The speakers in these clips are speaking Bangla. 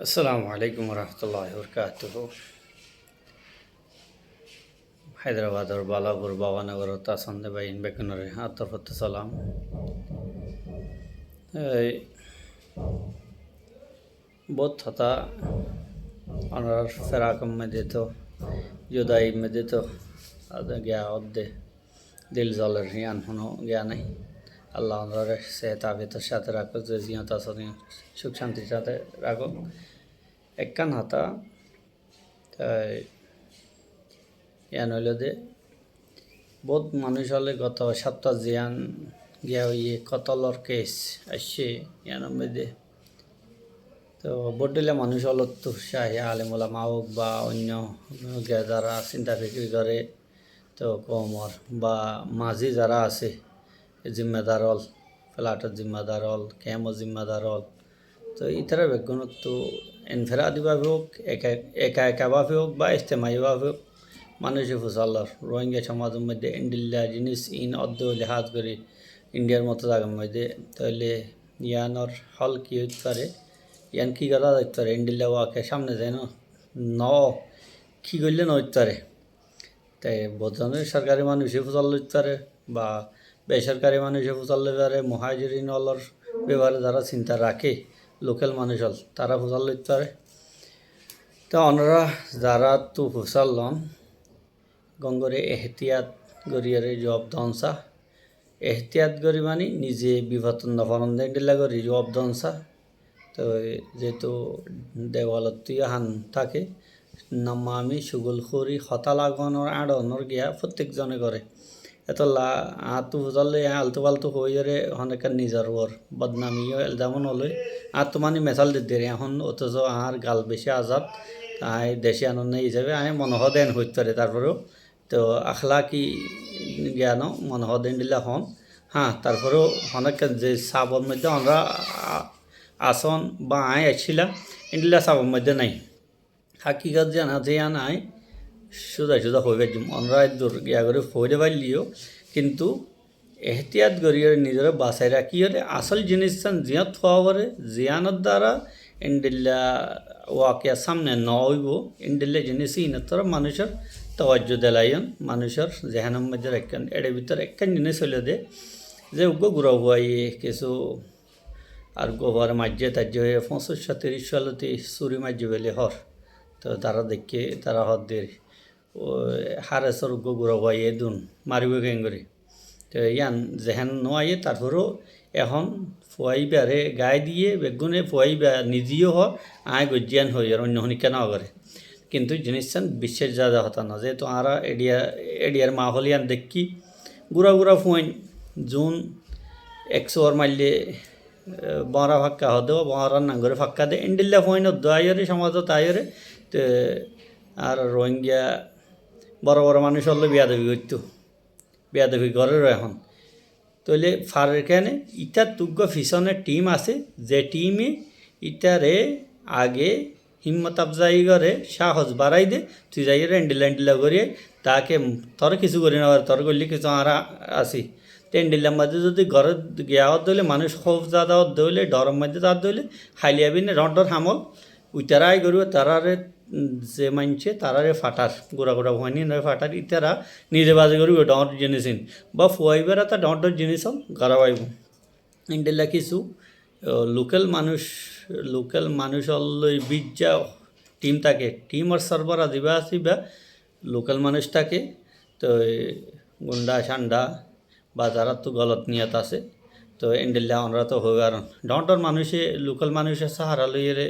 আসসালামু আলাইকুম রহমতুল্লাহি বরকাতুহ। হায়দ্রাবাদর বালাপুর বাবানগর তাসন্দে বাইন বেকুনরে আতরফত সালাম। এই বোধ হতা অনার ফেরাকম মে দিত জুদাই মে দিত আদে গিয়া অদ্দে দিল জলের হিয়ান হনো গিয়া নাই। আল্লাহ ওনারে সেহত আফিয়তের সাথে রাখো, যে জিয়ত আসনি সুখ শান্তির সাথে রাখো। একখান হাতা তাই ইয়ান হইল দে বহুত মানুষ হলে গত সপ্তাহ জিয়ান গিয়া ইয়ে কতলর কেস আসছে ইয়ানোর মধ্যে। তো বড্ডিলে মানুষ হল তো শাহি আলিমুলামা হোক বা অন্য যারা চিন্তা ফিক্রি করে, তো কমর বা মাঝি যারা আছে জিম্মেদার হল, ফ্ল্যাটের জিম্মেদার হল, ক্যাম্পর জিম্মেদার হল, তো ইতারা বেগুনত তো এনফেরাদিভাবে হোক একা একাভাবে হোক বা ইস্তেমাইভাবে হোক মানুষের ফুসাল্লার রোহিঙ্গা সমাজের মধ্যে ইন্ডিল্লা জিনিস ইন অর্ধ হইলে হাত করি ইন্ডিয়ার মতো জায়গার মধ্যে, তাহলে ইয়ানোর হল কী হইতে পারে, ইয়ান কী করা যাইতে পারে, ইন্ডিল্লা ওয়াকে সামনে যায় ন কী করলে নইতে পারে। তাই বোধনের সরকারি মানুষে ফুসাল লইতে পারে বা বেসরকারি মানুষে ফুসাল লইতে পারে, মুহাজিরিন হলর ব্যাপারে যারা চিন্তা রাখে লোকাল মানুষ হল তারা ফুসাল লইতে পারে। তো ওনারা যারা তো ফুসাল লন গঙ্গরে এহতিয়াত গরিয়ারে জব দনসা, এহতিয়াত গরি মানে নিজে বিভাতন ফরন্দে ডিলা করি জব দনসা। তো যেহেতু দেওয়ালত তুই হান থাকে নামামি সুগলখুরি হতা লাগানোর আড়নর গিয়া প্রত্যেকজনে করে এতলা আতু বুঝালে আলতু পালতু হয়ে অনেকের নিজের ওর বদনামিও যেমন হলে আত মানে মেশাল দিতে এখন অথচ আর গাল বেশি আজাদ আই দেশে আনন্দ হিসাবে আমি মনোহ দেন হইতে পারে। তারপরেও তো আখলাকি জ্ঞানও মনোহ দেন দিলা হন হ্যাঁ। তারপরেও অনেক যে সাবর মধ্যে আমরা আসন বা আয় আসছিলাম ইন্ডিলা সাবর মধ্যে নাই হাকিগত জানা যে নাই সুদা সুদা হয়ে যাম আমরা দূর গিয়া করে ফইরে পারলিও কিন্তু এহতিয়াত করিয়ে নিজের বাসায় রাখিয়ে আসল জিনিস জিয়াত হওয়া পরে জিয়ানোর দ্বারা ইন্ডিল্লা ওয়াকিয়া সামনে নইব ইন্ডিল্লা জিনিস ইনতর মানুষের তওয়াজ্য দেলাইন মানুষের জেহানের মধ্যে রাখেন এর ভিতর একখান জিনিস হইলে দে যে উগ্র গুড়া হুয়াই কিছু আর গোবর মাজ্যে তাজ্য হয়ে 35-30 সালতে চুরি মাজ্য বেলে হর, তো তারা দেখে তারা হর দের ও হারেসর উগ্র গুড়া হুয়াই দুন মারিব কেঙ্গরি। তো ইয়ান যেহেন নোয়াইয়ে তারপরেও এখন ফুয়াইবারে গায়ে দিয়ে বেগুনে ফুয়াইবা নিজেও হয় আয় গজ্জিয়ান হই আর অন্য হনিকা না করে, কিন্তু জিনিসটান বিশ্বের যা যা হতা না যেহেতু আরা এডিয়ার মাহলিয়ান দেখি গুড়া গুড়া ফুয়াইন জুন 100 ওর মারলে বঁরা ফাক্কা হদেও বঁরার নাঙ্গরে ফাক্কা দে ইন্ডিল্লা ফুয়াইন দায়রে সমাজত আয়রে। তো আর রোহিঙ্গা বড় বড় মানুষ হলে বিয়াদবি করতো বেয়াদবি ঘরেরও এখন তাহলে ফারের কেনে ইটার তুগ্য ফিসনের টিম আছে যে টিমে ইটারে আগে হিম্মত আফজাই করে সাহস বাড়াই দে তুই যাই এন্ডিলা করিয়ে তাকে তোর কিছু করি না তোর করলে কিছু আরা আসি টেন্ডিল্লার মধ্যে যদি ঘরে গিয়াওয়াত ধরলে মানুষ খোফ জাদাওয়াত ধরলে ডরের মধ্যে তার ধরলে হাইলিয়াবি না রডর হামল উইতারাই করবে তারারে যে মানছে তারারে ফাটার গোড়া গোড়া হয়নি নয় ফাটার ইতারা নিজে বাজে করবে ডর জিনিস বা ফুয়াইবেরা তা ডর জিনিস গড়াবাইব ইন্ডিয়া কিছু লোকাল মানুষ হল বিজ্জা টিম থাকে টিম আর সরবরা দিবা আসিবা লোকাল মানুষ থাকে। তো গুন্ডা সান্ডা বা যারা তো গলত নিয়ত আছে তো ইন্ডিল্লা আমরা তো হয়ে আর ডর মানুষে লোকাল মানুষের সাহারা লইয়ে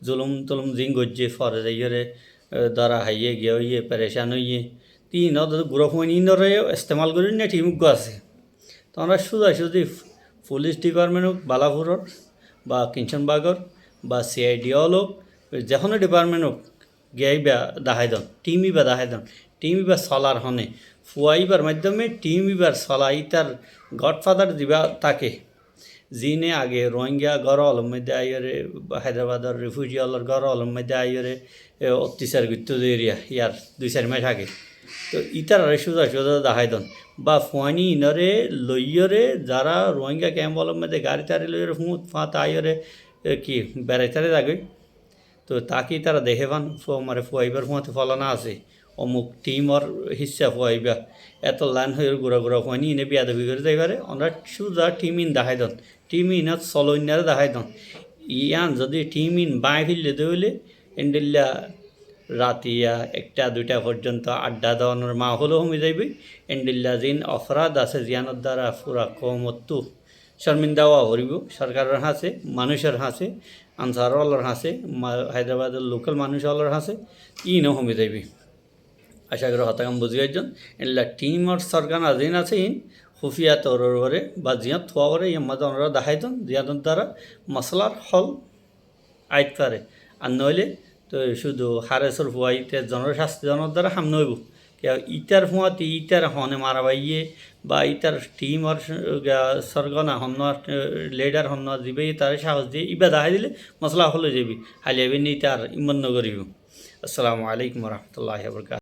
জুলুম তুলুম জিং গজ্জে ফরে যাইয়ে দ্বারা হাইয়ে গিয়ে হইয়ে পেরেশান হইয়ে তিন গুড়ো ফোন ইনরে ইস্তেমাল করি না ঠিমুগ্য আছে। তো আমরা সুদি পুলিশ ডিপার্টমেন্ট হোক বালাপুরের বা কিঞ্চনবাগর বা সিআইডি হল হোক যে কোনো ডিপার্টমেন্ট হোক গিয়াইবা দাহাই দন টিমই বা চলার হনে ফুয়াইবার মাধ্যমে টিমইবার চলা ইতার গডফাদার দিবা তাকে যিনি আগে রোহিঙ্গা গড় অলম মধ্যে আইরে হায়দ্রাবাদের রিফিউজি হলর গড় অলম মধ্যে আইরে অত্যাচার করতে এরিয়া ইয়ার 2-4 মাস আগে। তো ইতার সোজা দেখাই দন বা ফুয়ানি ইনরে লইয়রে যারা রোহিঙ্গা ক্যাম্প অলম মধ্যে গাড়ি তারি লইয়রে ফুঁত ফাঁত আইরে কি বেড়াইতারে যাগে। তো তো তাকে তারা দেখে পান মানে ফুয়াইবার ফুয়াতে ফলানা আছে অমুক টিমর হিসা ফুয়াইবা এত লাইন হয়ে ঘুরা হয়নি এনে বিয়াদবি করে যাইবারে ওনারা সুদা টিম ইন দেখাই দন টিম ইনত চলইনারে দেখাই দন ইয়ান যদি টিম ইন বাই ফিরলে দইলে এন্ডিল্লা রাতিয়া 1টা 2টা পর্যন্ত আড্ডা দেওয়ানোর মাহলও হয়ে যাইবে এন্ডিল্লা জিন অপরাধ আছে জিয়ানোর দ্বারা পুরা কমত্তু শর্মিন্দাও হরিব সরকারের হাসে মানুষের হাসে আনসারওয়ালার হাসে হায়দ্রাবাদের লোকাল মানুষওয়ালার হাসে ইনও হমে যাইবে আশা করি হতাকাম বুঝি একজন এলা টিম আর সরকার আজিন আছে ইন খুফিয়া তরে বা জিয়াত থোয়ারে ইয়ামাদ ওনারা দেখাইতন জিয়াদের দ্বারা মশলার হল আইত পারে আর নইলে তো শুধু হারেসর ফুয়াইতে জনশাস্তি জনের দ্বারা সামনে হইব ইটার ফুয়াতে ইটার হনে মারা বাইয়ে বা ইটার টিম আর সরগনা হন্য লিডার হন্য যাবে তার সাহস দিয়ে ইবা দেখাই দিলে মশলা হলে যাবি হালিয়াবি নি তার ইমান নগরিব আসসালামু আলাইকুম রহমতুল্লাহ বরকাত